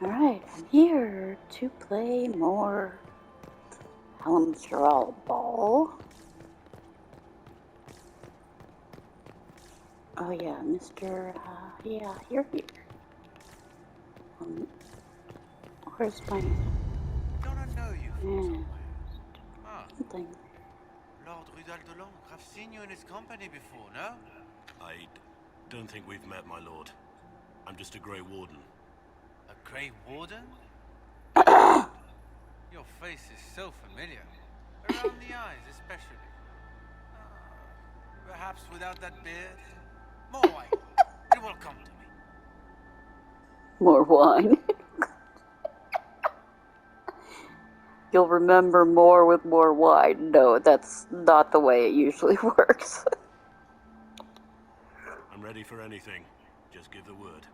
Alright, I'm here to play more Helmstrahl Ball. Oh yeah, Mr. Yeah, you're here. Where's my... Don't I know you from somewhere? Ah, Something. Lord Rudal de Longre. I've seen you in his company before, no? I don't think we've met, my lord. I'm just a Grey Warden. A Grey Warden? Your face is so familiar. Around the eyes, especially. Perhaps without that beard? More wine. It will come to me. More wine. You'll remember more with more wine. No, that's not the way it usually works. I'm ready for anything. Just give the word.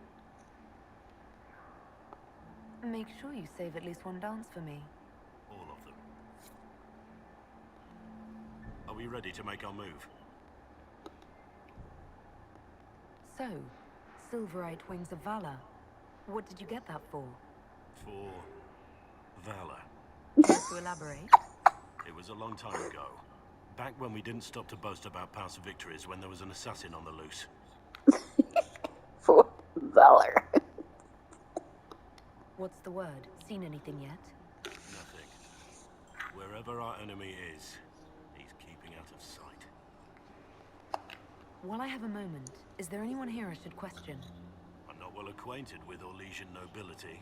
Make sure you save at least one dance for me. All of them. Are we ready to make our move? So, Silverite Wings of Valor. What did you get that for? For... valor. To elaborate? It was a long time ago. Back when we didn't stop to boast about past victories when there was an assassin on the loose. For valor. What's the word? Seen anything yet? Nothing. Wherever our enemy is, he's keeping out of sight. While I have a moment, is there anyone here I should question? I'm not well acquainted with Orlesian nobility.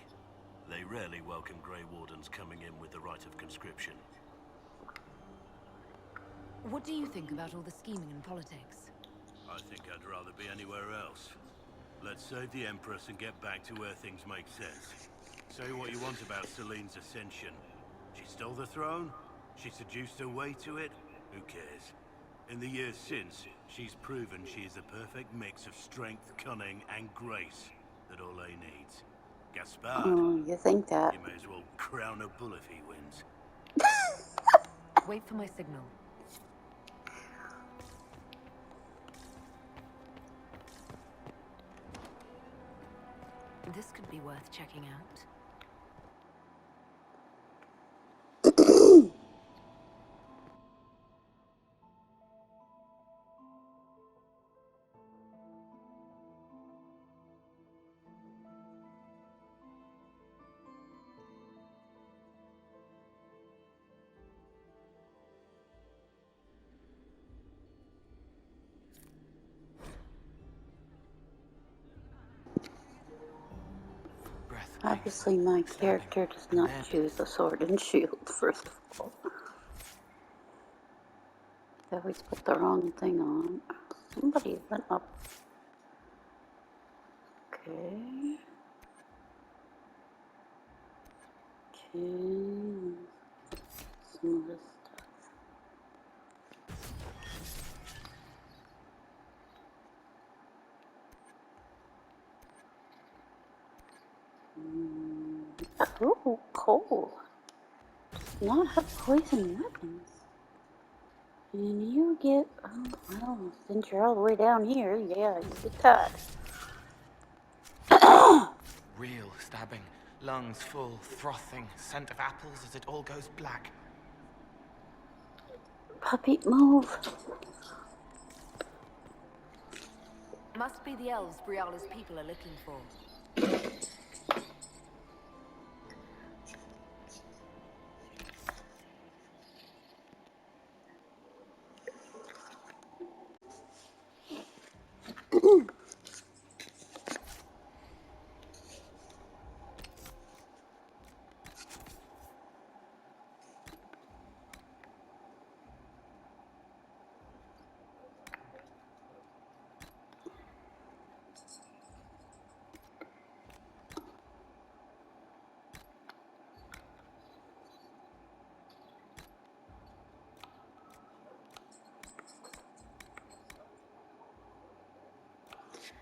They rarely welcome Grey Wardens coming in with the right of conscription. What do you think about all the scheming and politics? I think I'd rather be anywhere else. Let's save the Empress and get back to where things make sense. Say what you want about Celine's ascension. She stole the throne? She seduced her way to it? Who cares? In the years since, she's proven she is a perfect mix of strength, cunning, and grace that Orlais needs. Gaspard, Oh, you think that? you may as well crown a bull if he wins. Wait for my signal. This could be worth checking out. Obviously, my character does not choose a sword and shield, first of all. They always put the wrong thing on. Somebody went up. Okay. Okay. Some of this stuff. Oh, coal. Does not have poison weapons. And you get, oh, well, since you're all the way down here, yeah, you get that. Real stabbing, lungs full, frothing, scent of apples as it all goes black. Puppy, move. Must be the elves Briala's people are looking for.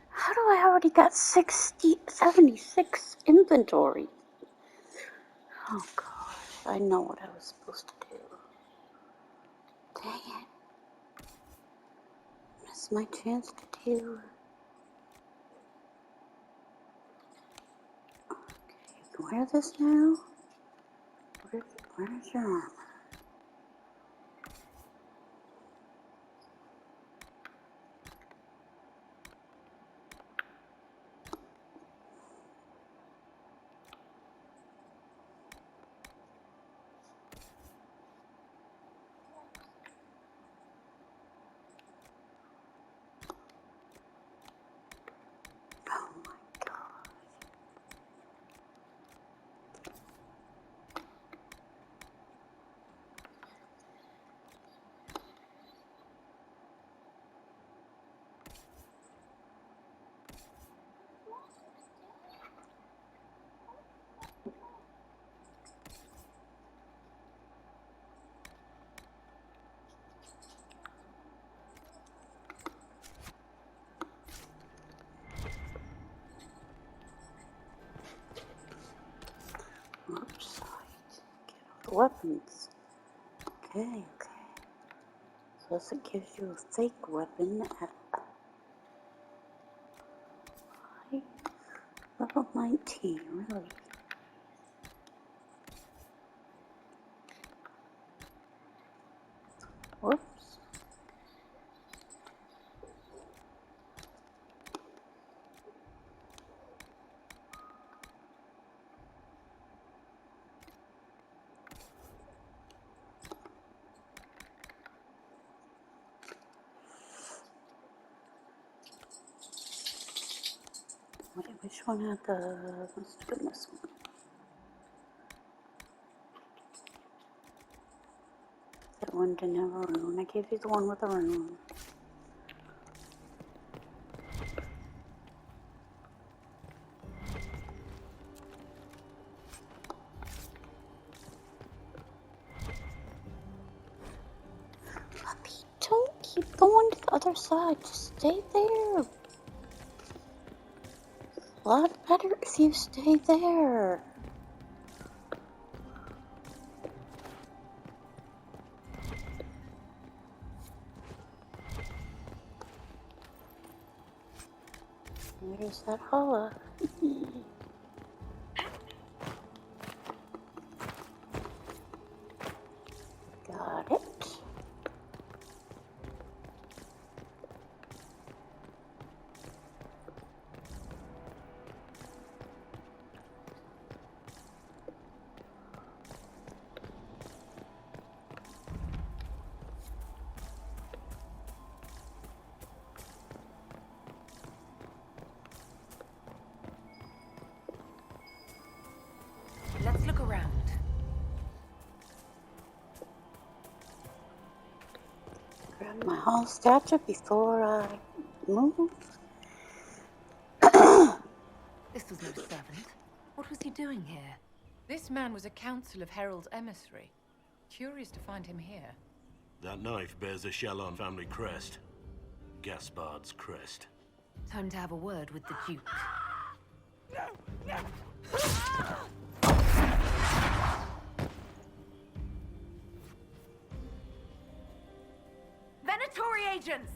How do I already got 76 inventory? Oh gosh, I know what I was supposed to do. Dang it. Missed my chance to do. Okay, you You wear this now? Where's your armor? Oh my god. Oops. Get all the weapons. Okay. So this gives you a fake weapon at level 19, really? Whoops. Wait, which one had the... Must have been this one. That one didn't have a rune. I gave you the one with a rune. Puppy, don't keep going to the other side. Just stay there. A lot better if you stay there. There's that holla. Got it. Let's look around. Grab my hall statue before I move. This was no servant. What was he doing here? This man was a council of Herald's emissary. Curious to find him here. That knife bears a Shallon family crest. Gaspard's crest. Time to have a word with the Duke. Venatory agents!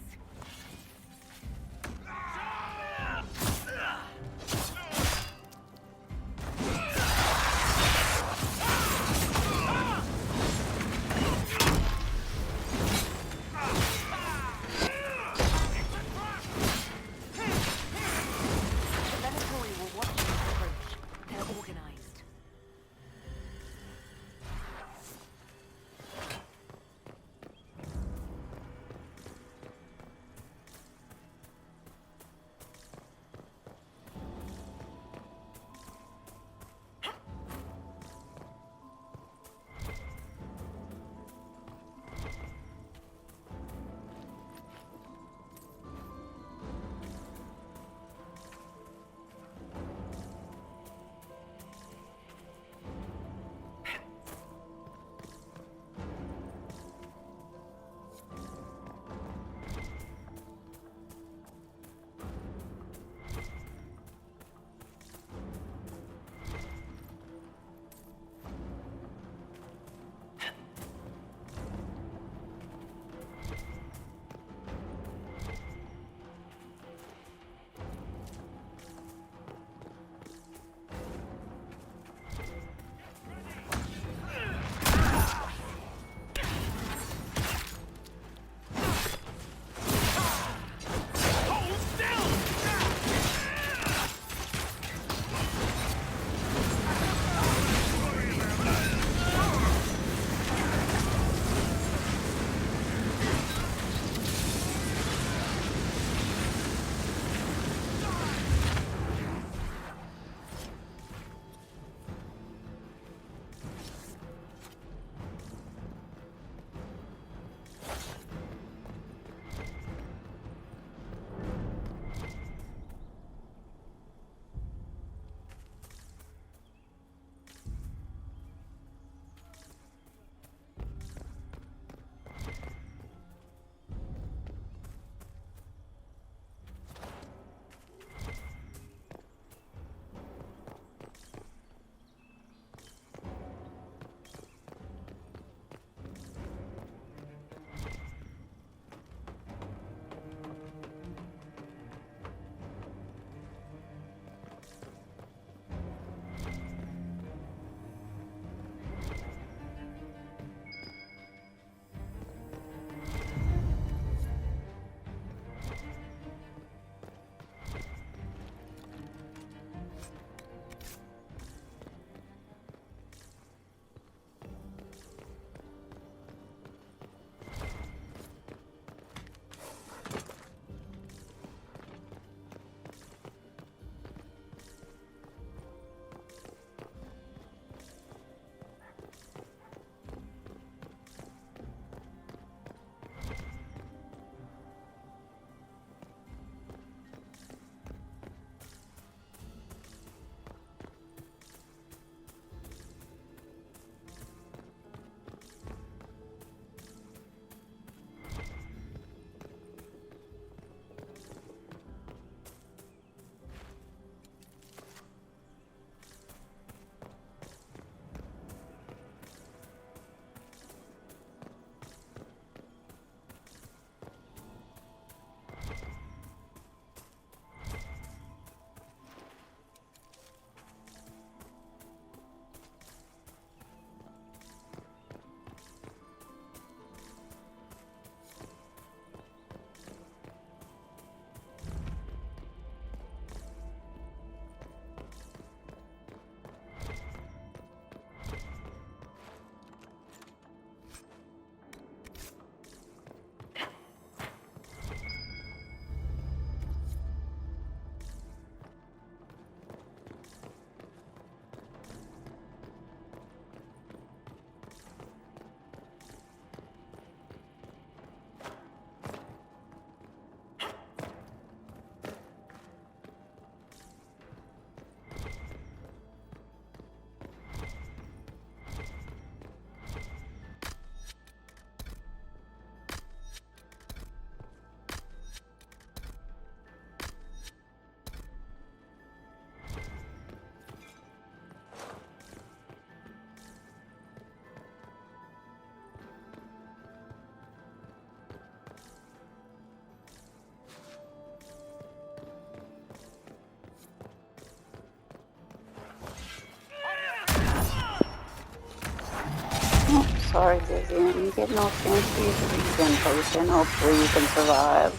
sorry, Vivian. You get no chance to use a regen potion. Hopefully you can survive.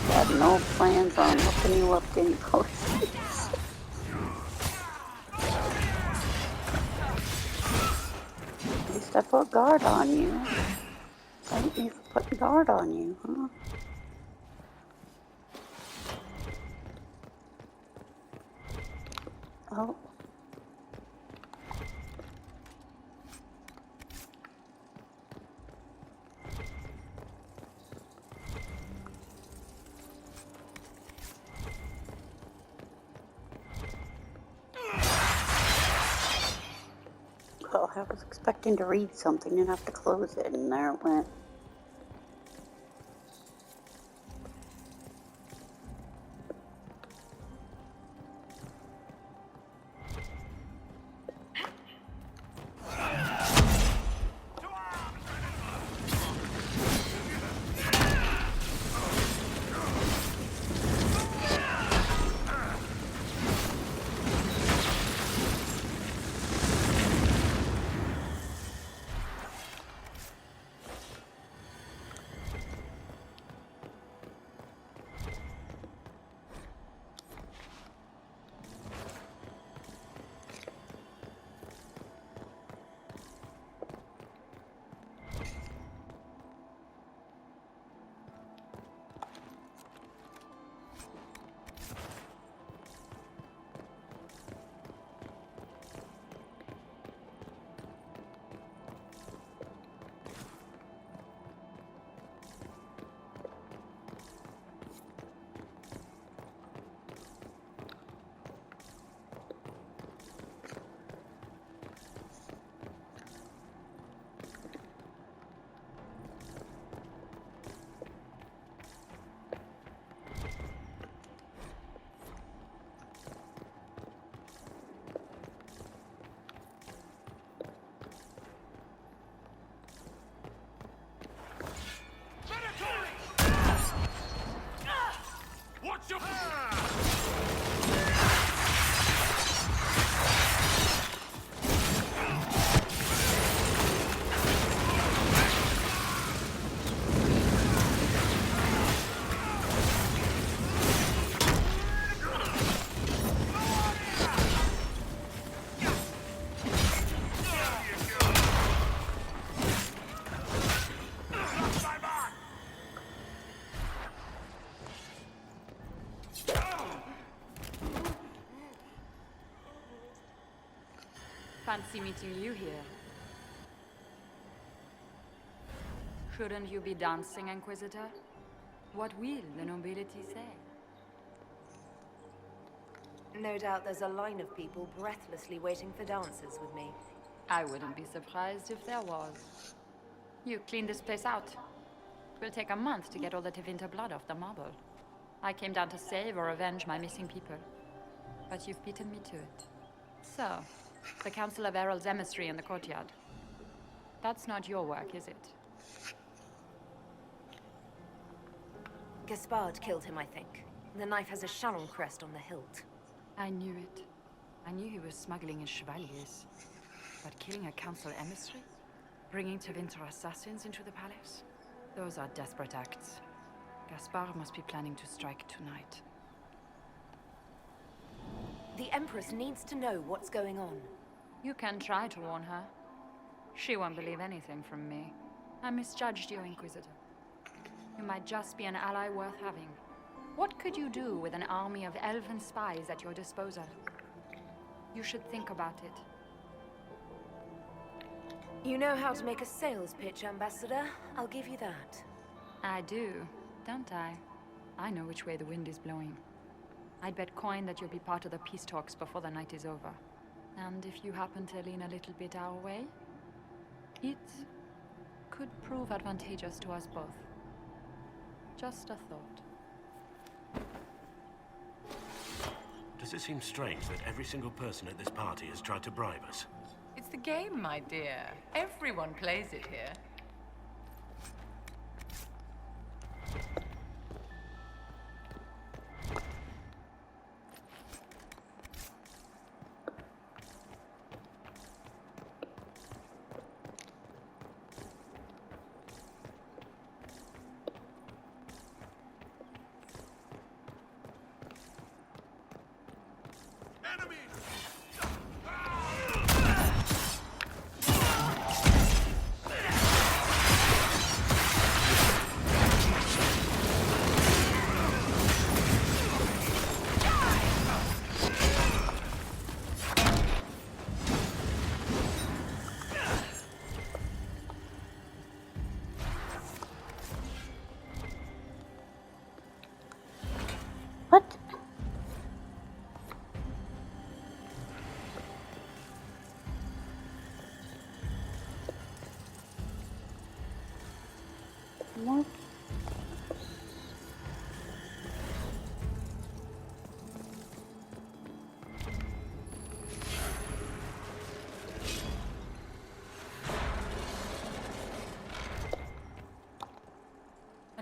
Got no plans on hooking you up to any potions. At least I put guard on you. Thank me for putting guard on you, huh? Oh. Well, I was expecting to read something and have to close it, and there it went. Fancy meeting you here. Shouldn't you be dancing, Inquisitor? What will the nobility say? No doubt there's a line of people breathlessly waiting for dances with me. I wouldn't be surprised if there was. You clean this place out. It will take a month to get all the Tevinter blood off the marble. I came down to save or avenge my missing people. But you've beaten me to it. So, the Council of Herald's emissary in the courtyard. That's not your work, is it? Gaspard killed him, I think. The knife has a Shalom crest on the hilt. I knew it. I knew he was smuggling his chevaliers. But killing a council emissary? Bringing Tevinter assassins into the palace? Those are desperate acts. Gaspard must be planning to strike tonight. The Empress needs to know what's going on. You can try to warn her. She won't believe anything from me. I misjudged you, Inquisitor. You might just be an ally worth having. What could you do with an army of elven spies at your disposal? You should think about it. You know how to make a sales pitch, Ambassador. I'll give you that. I do, don't I? I know which way the wind is blowing. I'd bet coin that you'll be part of the peace talks before the night is over. And if you happen to lean a little bit our way, it could prove advantageous to us both. Just a thought. Does it seem strange that every single person at this party has tried to bribe us? It's the game, my dear. Everyone plays it here.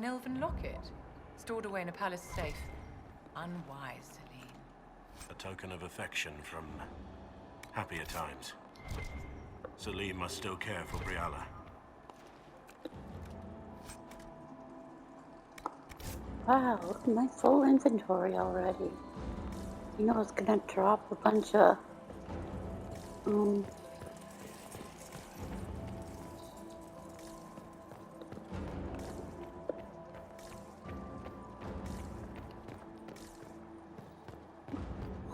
elven locket, stored away in a palace safe. Unwise, Celine. A token of affection from happier times. Celine must still care for Briala. Wow, look at my full inventory already. You know it's gonna drop a bunch of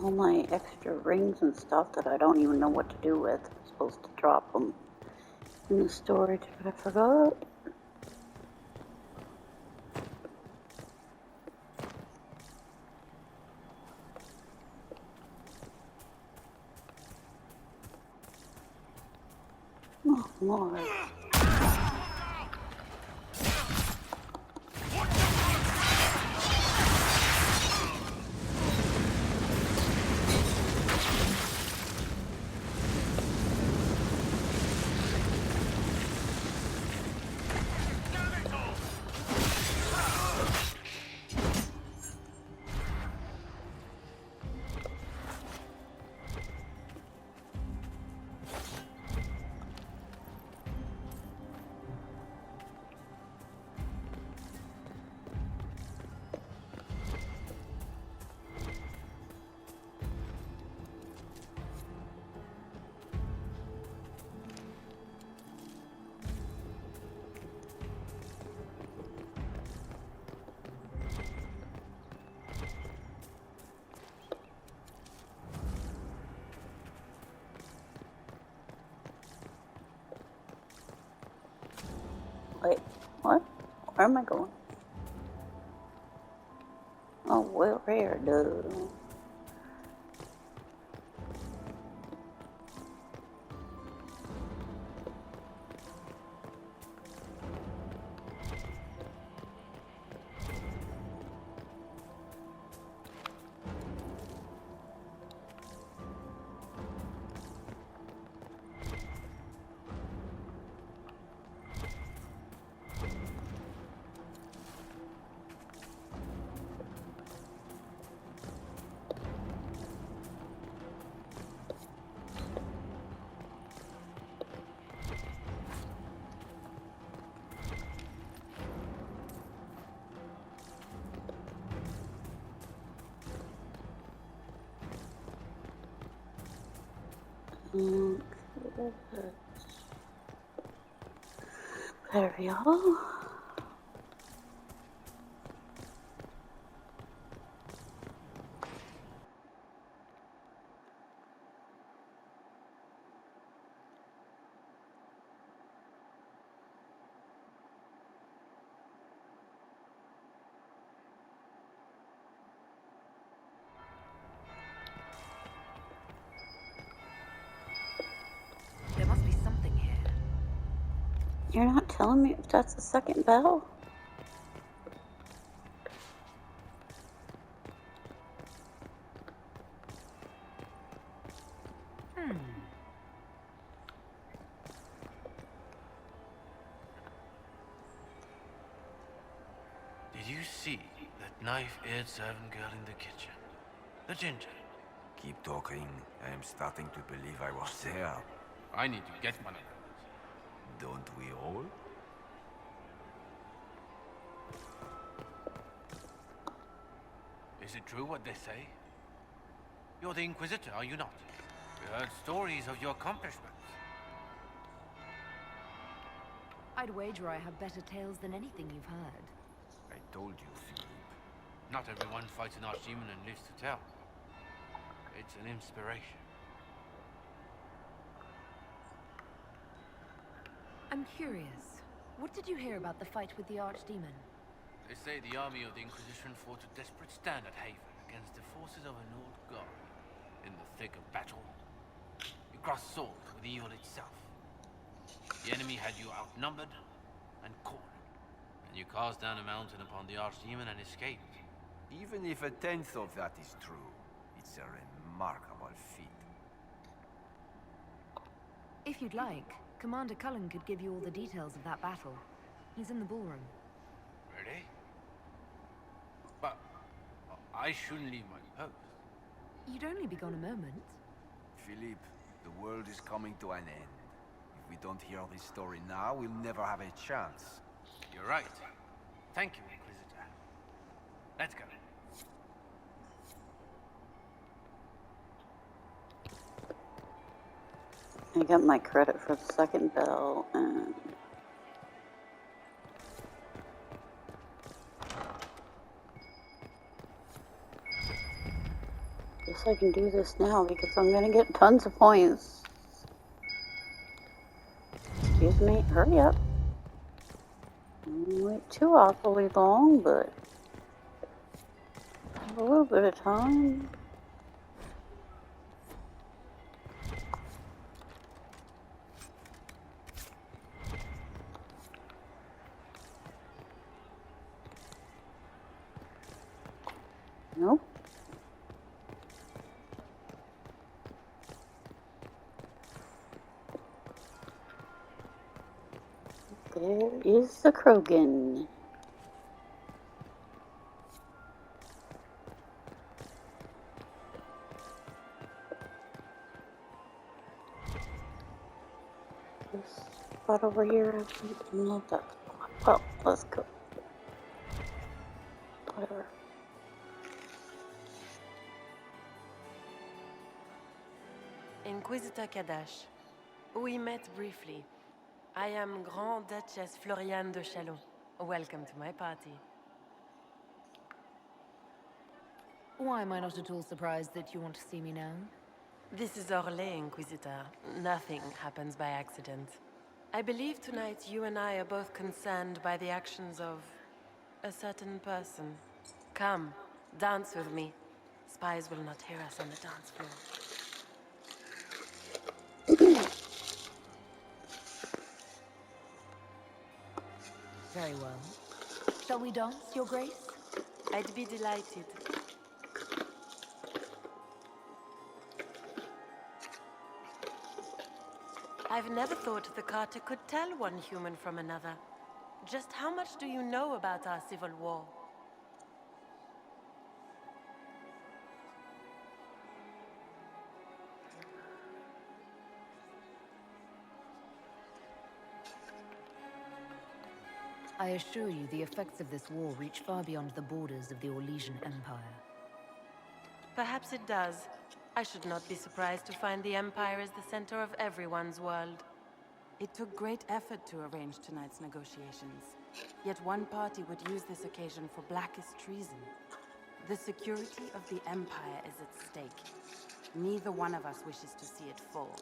all my extra rings and stuff that I don't even know what to do with. I'm supposed to drop them in the storage, but I forgot. Oh, Lord. Wait, what? Where am I going? Oh, well, where, dude? There we go. There must be something here. You're not telling me if that's the second bell? Did you see that knife-eared servant girl in the kitchen? The ginger. Keep talking. I am starting to believe I was there. I need to get one of those. Don't we all? Is it true what they say? You're the Inquisitor, are you not? We heard stories of your accomplishments. I'd wager I have better tales than anything you've heard. I told you, Philippe. Not everyone fights an archdemon and lives to tell. It's an inspiration. I'm curious. What did you hear about the fight with the Archdemon? They say the army of the Inquisition fought a desperate stand at Haven against the forces of an old god. In the thick of battle, you crossed swords with evil itself. The enemy had you outnumbered and cornered, and you cast down a mountain upon the Archdemon and escaped. Even if a tenth of that is true, it's a remarkable feat. If you'd like, Commander Cullen could give you all the details of that battle. He's in the ballroom. Really? I shouldn't leave my post. You'd only be gone a moment. Philippe, the world is coming to an end. If we don't hear this story now, we'll never have a chance. You're right. Thank you, Inquisitor. Let's go. I got my credit for the second bell, and guess I can do this now because I'm gonna get tons of points. Excuse me, hurry up. Don't wait too awfully long, but a little bit of time. Nope. There is the Krogan. This spot over here, I think, not that spot. Well, let's go. Whatever. Inquisitor Kadash. We met briefly. I am Grand Duchess Floriane de Chalon. Welcome to my party. Why am I not at all surprised that you want to see me now? This is Orlais, Inquisitor. Nothing happens by accident. I believe tonight you and I are both concerned by the actions of a certain person. Come, dance with me. Spies will not hear us on the dance floor. Very well. Shall we dance, Your Grace? I'd be delighted. I've never thought the Carter could tell one human from another. Just how much do you know about our civil war? I assure you the effects of this war reach far beyond the borders of the Orlesian Empire. Perhaps it does. I should not be surprised to find the Empire is the center of everyone's world. It took great effort to arrange tonight's negotiations. Yet one party would use this occasion for blackest treason. The security of the Empire is at stake. Neither one of us wishes to see it fall.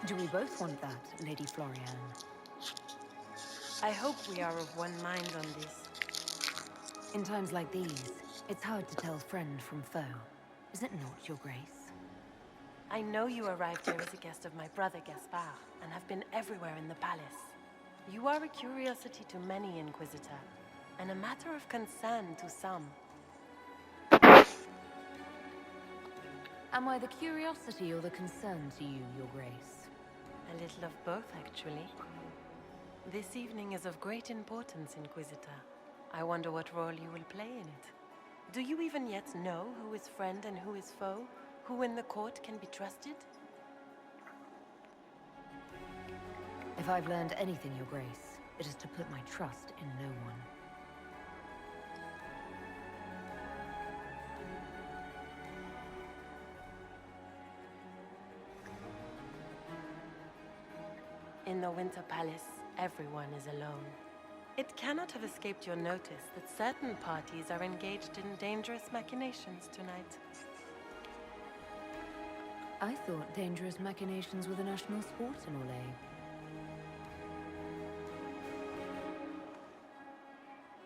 Do we both want that, Lady Floriane? I hope we are of one mind on this. In times like these, it's hard to tell friend from foe. Is it not, Your Grace? I know you arrived here as a guest of my brother Gaspard, and have been everywhere in the palace. You are a curiosity to many, Inquisitor, and a matter of concern to some. Am I the curiosity or the concern to you, Your Grace? A little of both, actually. This evening is of great importance, Inquisitor. I wonder what role you will play in it. Do you even yet know who is friend and who is foe? Who in the court can be trusted? If I've learned anything, Your Grace, it is to put my trust in no one. In the Winter Palace, everyone is alone. It cannot have escaped your notice that certain parties are engaged in dangerous machinations tonight. I thought dangerous machinations were the national sport in Orlais.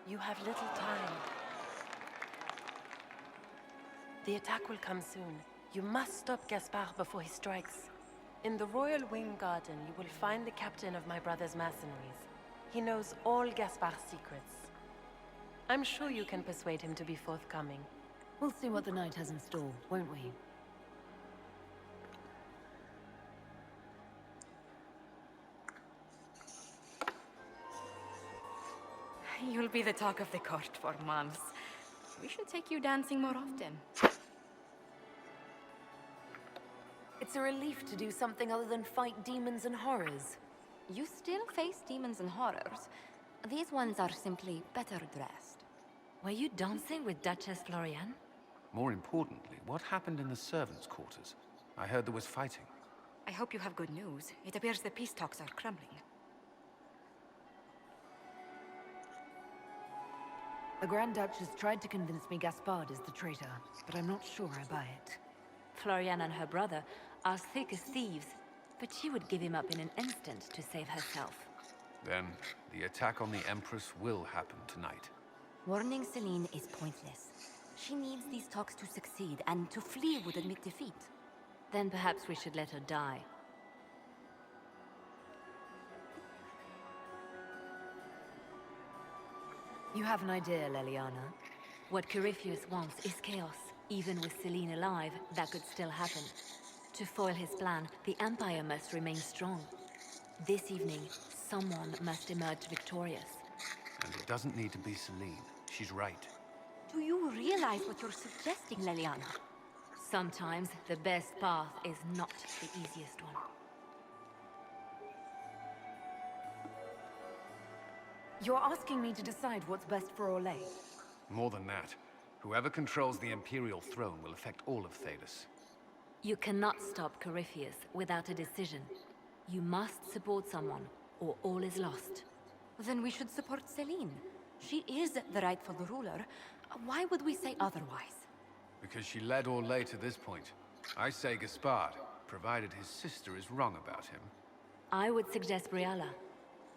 You have little time. The attack will come soon. You must stop Gaspard before he strikes. In the Royal Wing Garden, you will find the captain of my brother's mercenaries. He knows all Gaspard's secrets. I'm sure you can persuade him to be forthcoming. We'll see what the night has in store, won't we? You'll be the talk of the court for months. We should take you dancing more often. It's a relief to do something other than fight demons and horrors. You still face demons and horrors. These ones are simply better dressed. Were you dancing with Duchess Florian? More importantly, what happened in the servants' quarters? I heard there was fighting. I hope you have good news. It appears the peace talks are crumbling. The Grand Duchess tried to convince me Gaspard is the traitor, but I'm not sure I buy it. Florian and her brother are thick as thieves, but she would give him up in an instant to save herself. Then, the attack on the Empress will happen tonight. Warning Celine is pointless. She needs these talks to succeed, and to flee would admit defeat. Then perhaps we should let her die. You have an idea, Leliana? What Corypheus wants is chaos. Even with Celine alive, that could still happen. To foil his plan, the Empire must remain strong. This evening, someone must emerge victorious. And it doesn't need to be Celine. She's right. Do you realize what you're suggesting, Leliana? Sometimes the best path is not the easiest one. You're asking me to decide what's best for Orlais. More than that, whoever controls the Imperial throne will affect all of Thedas. You cannot stop Corypheus without a decision. You must support someone, or all is lost. Then we should support Celine. She is the rightful ruler. Why would we say otherwise? Because she led Orlais to this point. I say Gaspard, provided his sister is wrong about him. I would suggest Briala.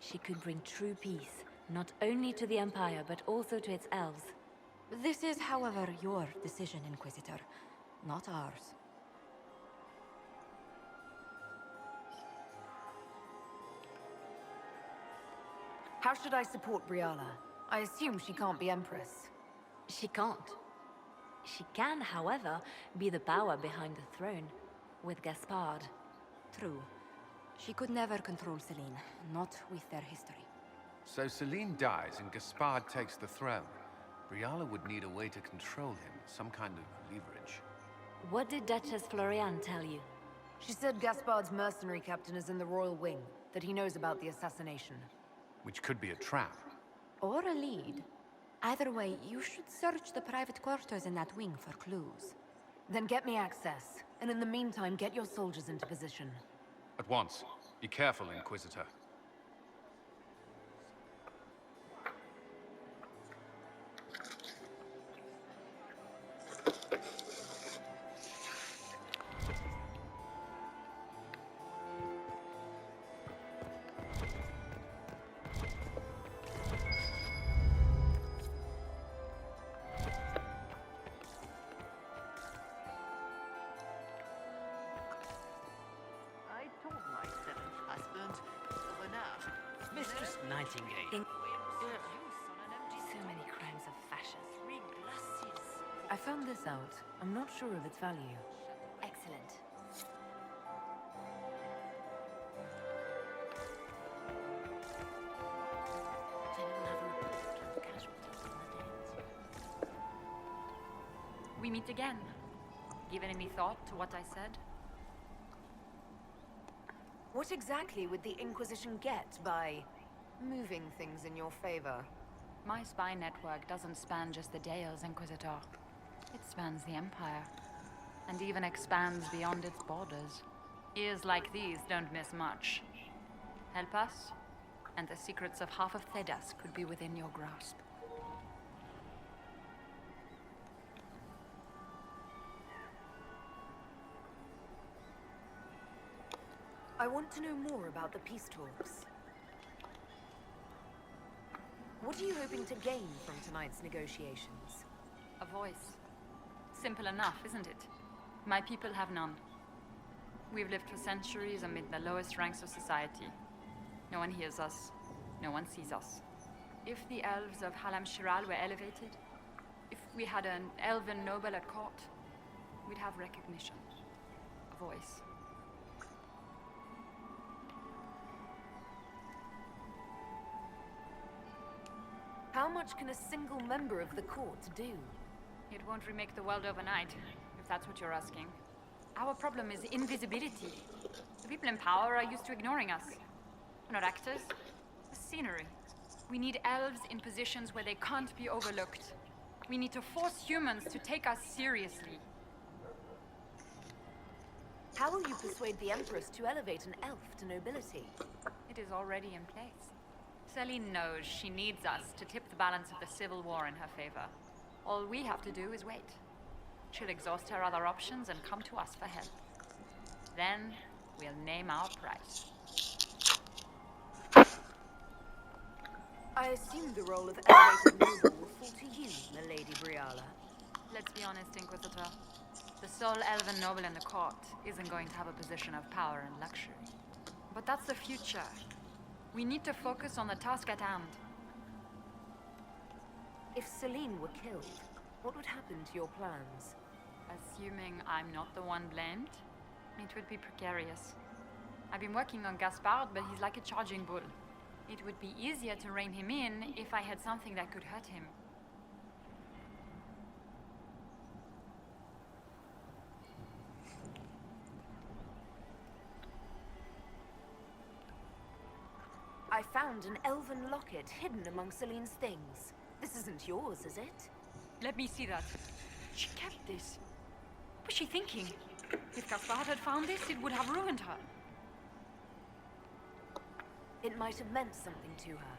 She could bring true peace, not only to the Empire, but also to its elves. This is, however, your decision, Inquisitor, not ours. How should I support Briala? I assume she can't be Empress. She can't. She can, however, be the power behind the throne, with Gaspard. True. She could never control Celine, not with their history. So Celine dies and Gaspard takes the throne. Briala would need a way to control him, some kind of leverage. What did Duchess Florian tell you? She said Gaspard's mercenary captain is in the royal wing, that he knows about the assassination. Which could be a trap. Or a lead. Either way, you should search the private quarters in that wing for clues. Then get me access, and in the meantime, get your soldiers into position. At once. Be careful, Inquisitor. Mistress Nightingale. So many crimes of fashion. I found this out. I'm not sure of its value. Excellent. We meet again. Given any thought to what I said? What exactly would the Inquisition get by moving things in your favor? My spy network doesn't span just the Dales, Inquisitor. It spans the Empire, and even expands beyond its borders. Ears like these don't miss much. Help us, and the secrets of half of Thedas could be within your grasp. I want to know more about the peace talks. What are you hoping to gain from tonight's negotiations? A voice. Simple enough, isn't it? My people have none. We've lived for centuries amid the lowest ranks of society. No one hears us. No one sees us. If the elves of Halam Shiral were elevated, if we had an elven noble at court, we'd have recognition. A voice. How much can a single member of the court do? It won't remake the world overnight, if that's what you're asking. Our problem is invisibility. The people in power are used to ignoring us. We're not actors. We're scenery. We need elves in positions where they can't be overlooked. We need to force humans to take us seriously. How will you persuade the Empress to elevate an elf to nobility? It is already in place. Celine knows she needs us to tip the balance of the civil war in her favor. All we have to do is wait. She'll exhaust her other options and come to us for help. Then, we'll name our price. I assume the role of elevated noble will fall to you, Milady Briala. Let's be honest, Inquisitor. The sole elven noble in the court isn't going to have a position of power and luxury. But that's the future. We need to focus on the task at hand. If Celine were killed, what would happen to your plans? Assuming I'm not the one blamed, it would be precarious. I've been working on Gaspard, but he's like a charging bull. It would be easier to rein him in if I had something that could hurt him. I found an elven locket hidden among Celine's things. This isn't yours, is it? Let me see that. She kept this. What was she thinking? If Gaspard had found this, it would have ruined her. It might have meant something to her.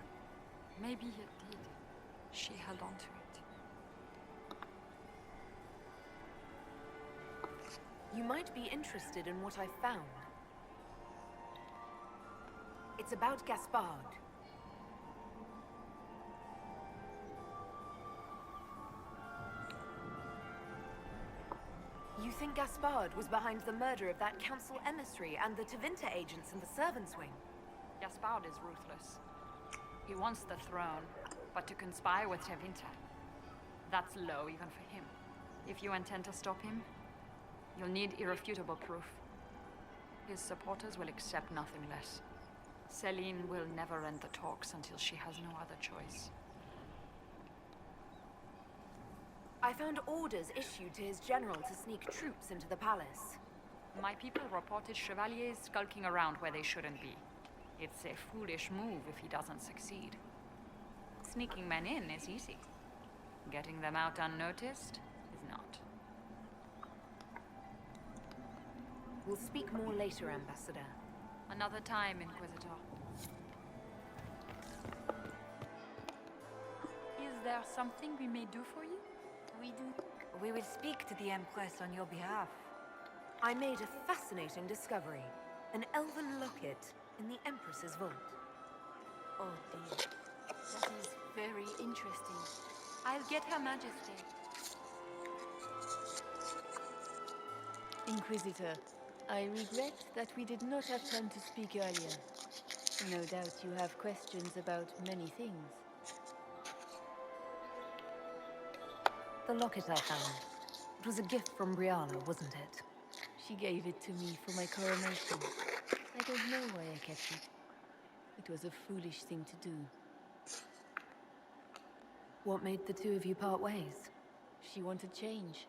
Maybe it did. She held on to it. You might be interested in what I found. It's about Gaspard. You think Gaspard was behind the murder of that council emissary and the Tevinter agents in the servants' wing? Gaspard is ruthless. He wants the throne, but to conspire with Tevinter, that's low even for him. If you intend to stop him, you'll need irrefutable proof. His supporters will accept nothing less. Celine will never end the talks until she has no other choice. I found orders issued to his general to sneak troops into the palace. My people reported chevaliers skulking around where they shouldn't be. It's a foolish move if he doesn't succeed. Sneaking men in is easy. Getting them out unnoticed is not. We'll speak more later, Ambassador. Another time, Inquisitor. Is there something we may do for you? We will speak to the Empress on your behalf. I made a fascinating discovery. An elven locket in the Empress's vault. Oh dear. That is very interesting. I'll get Her Majesty. Inquisitor, I regret that we did not have time to speak earlier. No doubt you have questions about many things. The locket I found. It was a gift from Briala, wasn't it? She gave it to me for my coronation. I don't know why I kept it. It was a foolish thing to do. What made the two of you part ways? She wanted change,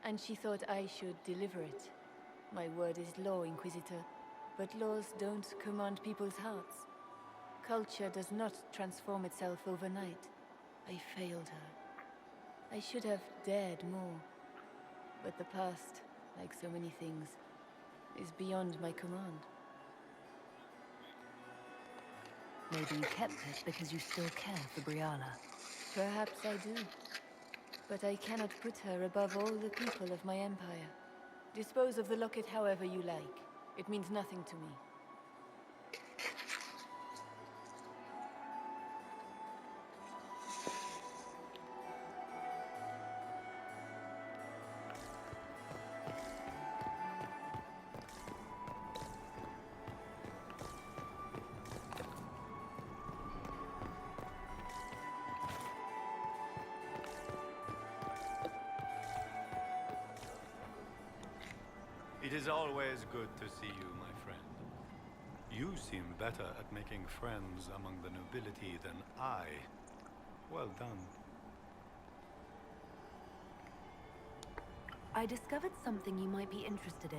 and she thought I should deliver it. My word is law, Inquisitor, but laws don't command people's hearts. Culture does not transform itself overnight. I failed her. I should have dared more. But the past, like so many things, is beyond my command. Maybe you kept it because you still care for Briala. Perhaps I do. But I cannot put her above all the people of my empire. Dispose of the locket however you like. It means nothing to me. It is always good to see you, my friend. You seem better at making friends among the nobility than I. Well done. I discovered something you might be interested in.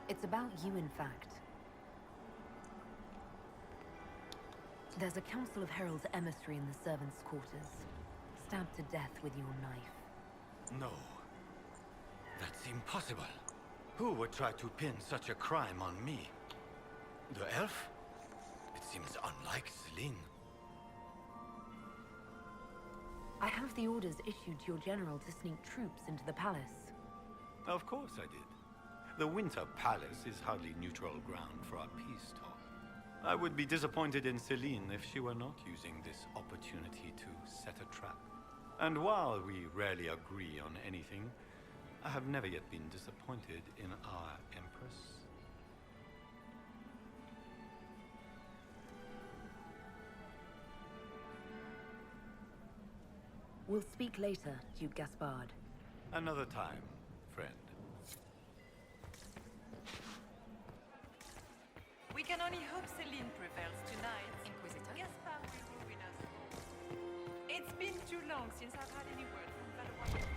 It's about you, in fact. There's a Council of Herald's emissary in the servants' quarters, stabbed to death with your knife. No. That's impossible. Who would try to pin such a crime on me? The elf? It seems unlike Celine. I have the orders issued to your general to sneak troops into the palace. Of course I did. The Winter Palace is hardly neutral ground for a peace talk. I would be disappointed in Celine if she were not using this opportunity to set a trap. And while we rarely agree on anything, I have never yet been disappointed in our Empress. We'll speak later, Duke Gaspard. Another time, friend. We can only hope Celine prevails tonight. Inquisitor? Gaspard will ruin us. It's been too long since I've had any word from Valois.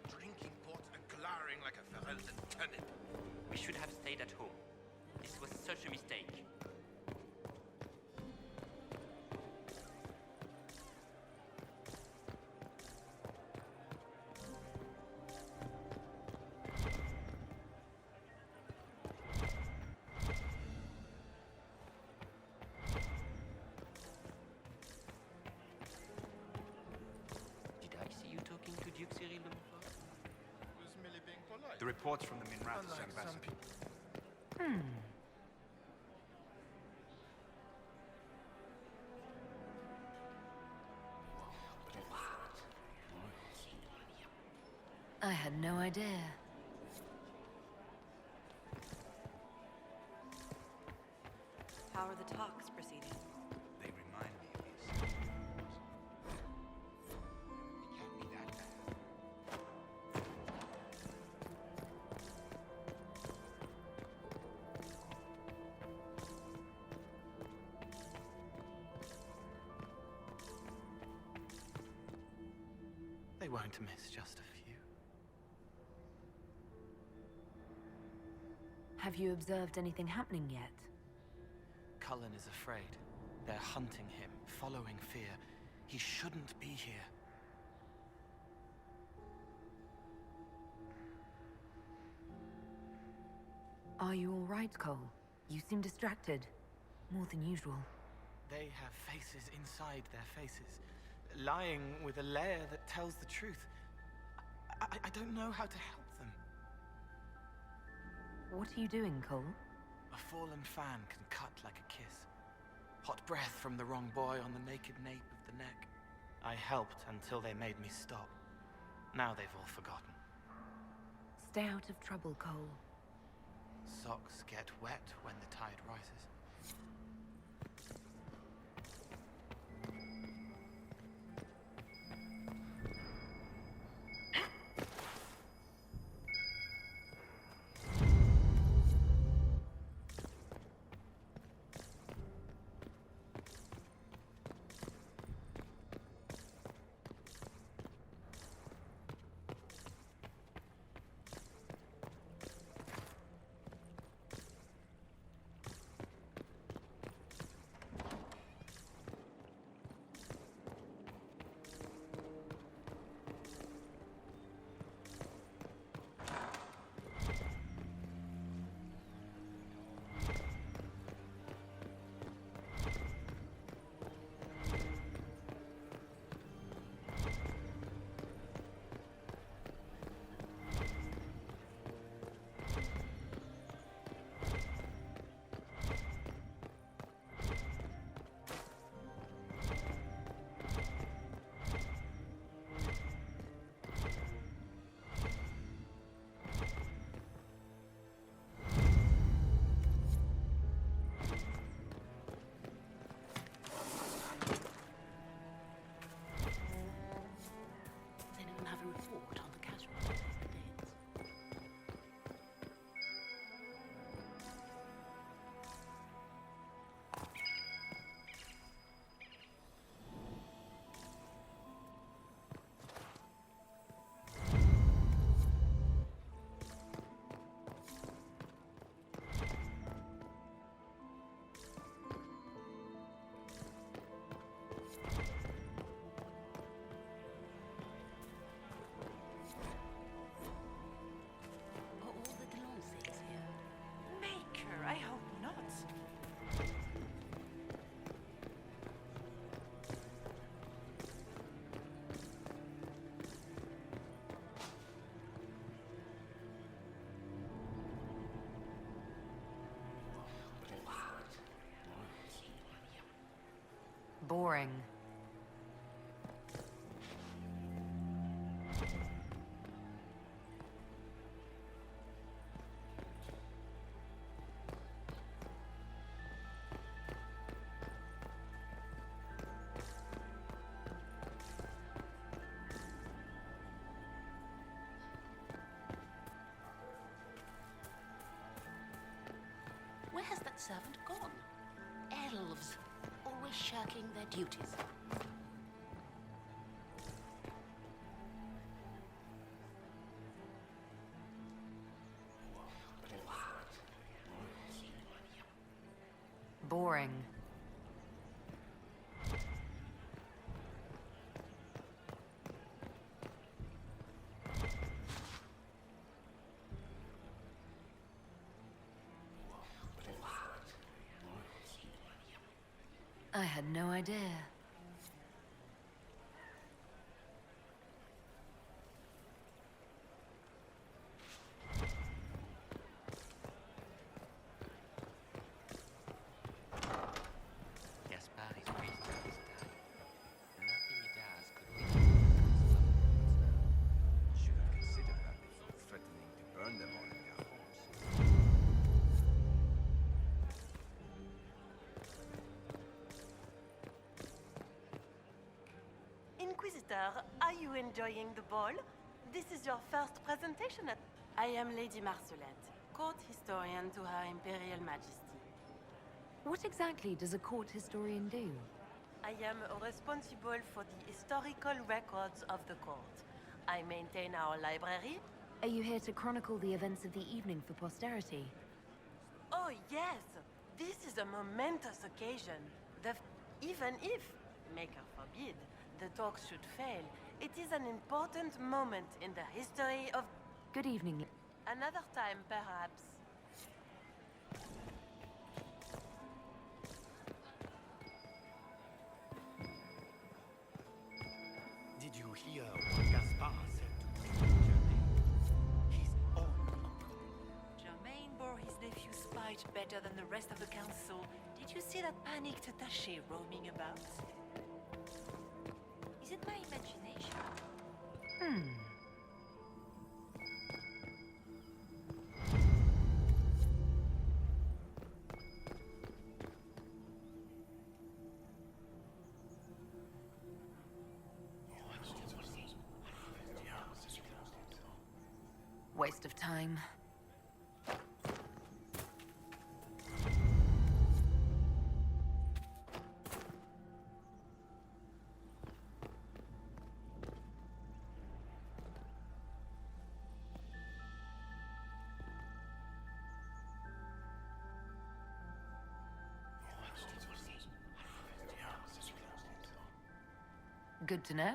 Drinking port and glowering like a fermented turnip. We should have stayed at home. This was such a mistake. Did I see you talking to Duke Cyril de Montfort? Was merely being polite. The reports from the Minrath's Unlike some ambassador. people. I had no idea. How are the talks proceeding? They remind me of these. It can't be that bad. They won't miss just a few. Have you observed anything happening yet? Cullen is afraid. They're hunting him, following fear. He shouldn't be here. Are you all right, Cole? You seem distracted. More than usual. They have faces inside their faces, lying with a lair that tells the truth. I don't know how to help them. What are you doing, Cole? A fallen fan can cut like a kiss. Hot breath from the wrong boy on the naked nape of the neck. I helped until they made me stop. Now they've all forgotten. Stay out of trouble, Cole. Socks get wet when the tide rises. Boring. Where has that servant gone? Elves, always shirking their duties. Boring. I had no idea. Gaspard is wasting his time. Nothing he does could really Should have considered that before threatening to burn them all in their homes. Inquisitor, are you enjoying the ball? This is your first presentation at... I am Lady Marcelette, court historian to Her Imperial Majesty. What exactly does a court historian do? I am responsible for the historical records of the court. I maintain our library. Are you here to chronicle the events of the evening for posterity? Oh yes, this is a momentous occasion. Even if, Maker forbid, the talks should fail, it is an important moment in the history of... Good evening. Another time, perhaps. Did you hear what Gaspard said to Germain? His own uncle. Germain bore his nephew's spite better than the rest of the council. Did you see that panicked attaché roaming about? Is it my imagination? Waste of time. Good to know.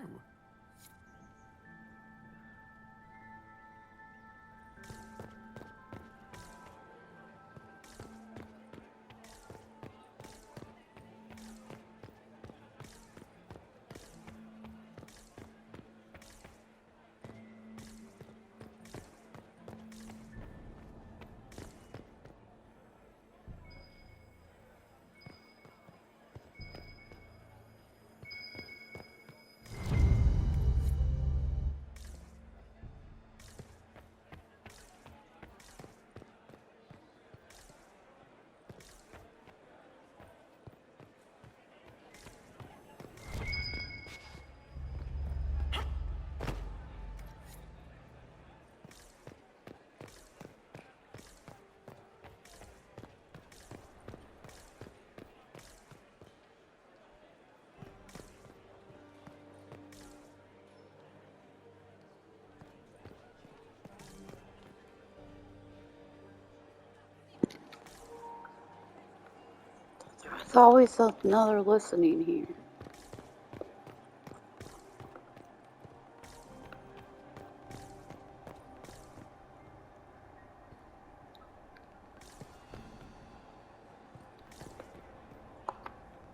There's always another listening here.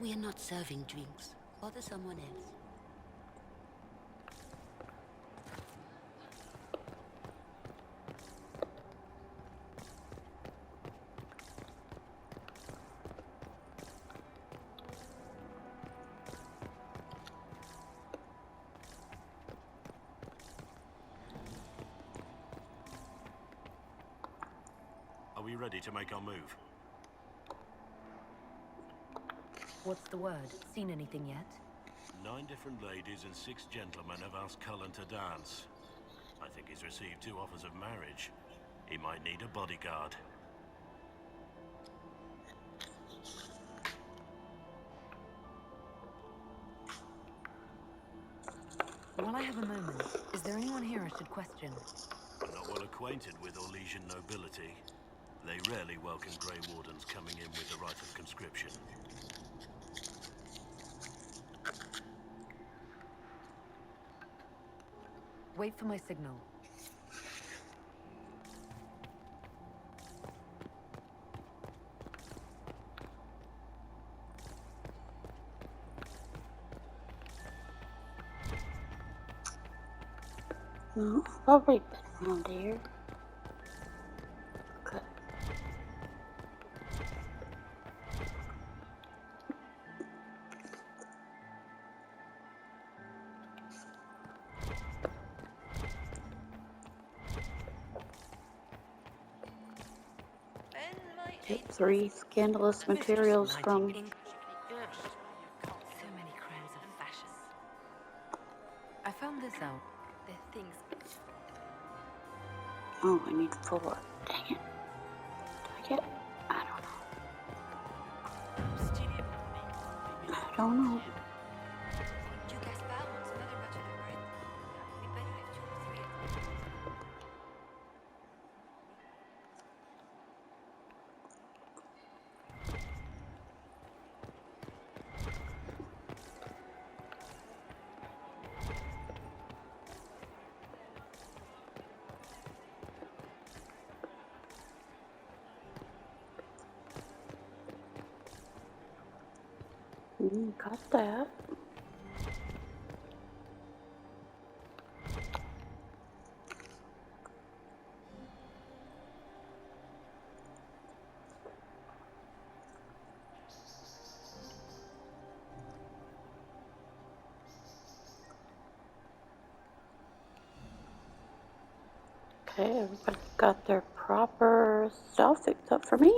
We are not serving drinks. Bother someone else. ready to make our move. What's the word? Seen anything yet? 9 different ladies and 6 gentlemen have asked Cullen to dance. I think he's received 2 offers of marriage. He might need a bodyguard. While I have a moment, is there anyone here I should question? I'm not well acquainted with Orlesian nobility. They rarely welcome Grey Wardens coming in with the right of conscription. Wait for my signal. No, probably been around here. Okay. Get 3 scandalous materials from... So many crimes of fashion. I found this out. They're things. Oh, I need 4. Dang it. Do I get... I don't know. Got that. Okay, everybody got their proper stuff except for me.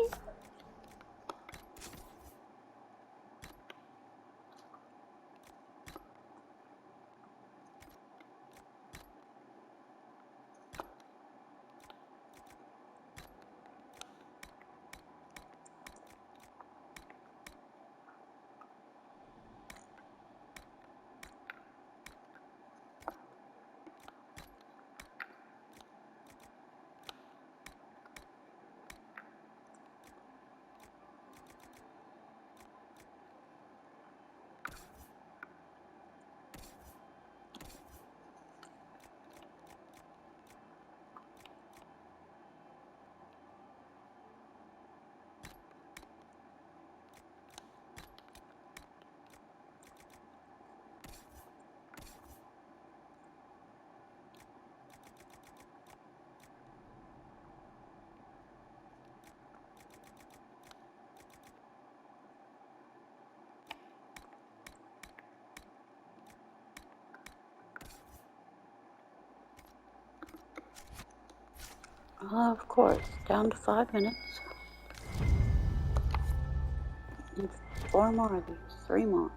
Of course, down to 5 minutes. Need 4 more of these, 3 more.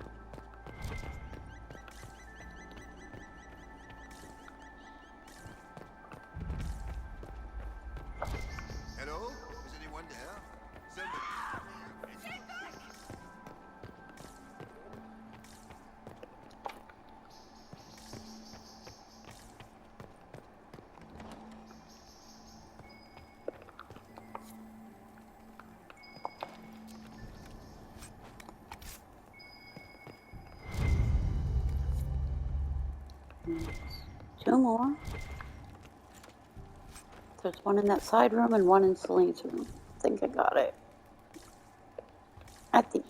Hello? Is anyone there? Two more. There's one in that side room and one in Celine's room. I think I got it. I think.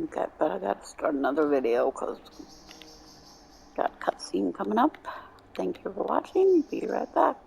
Okay, but I gotta start another video because got a cutscene coming up. Thank you for watching. Be right back.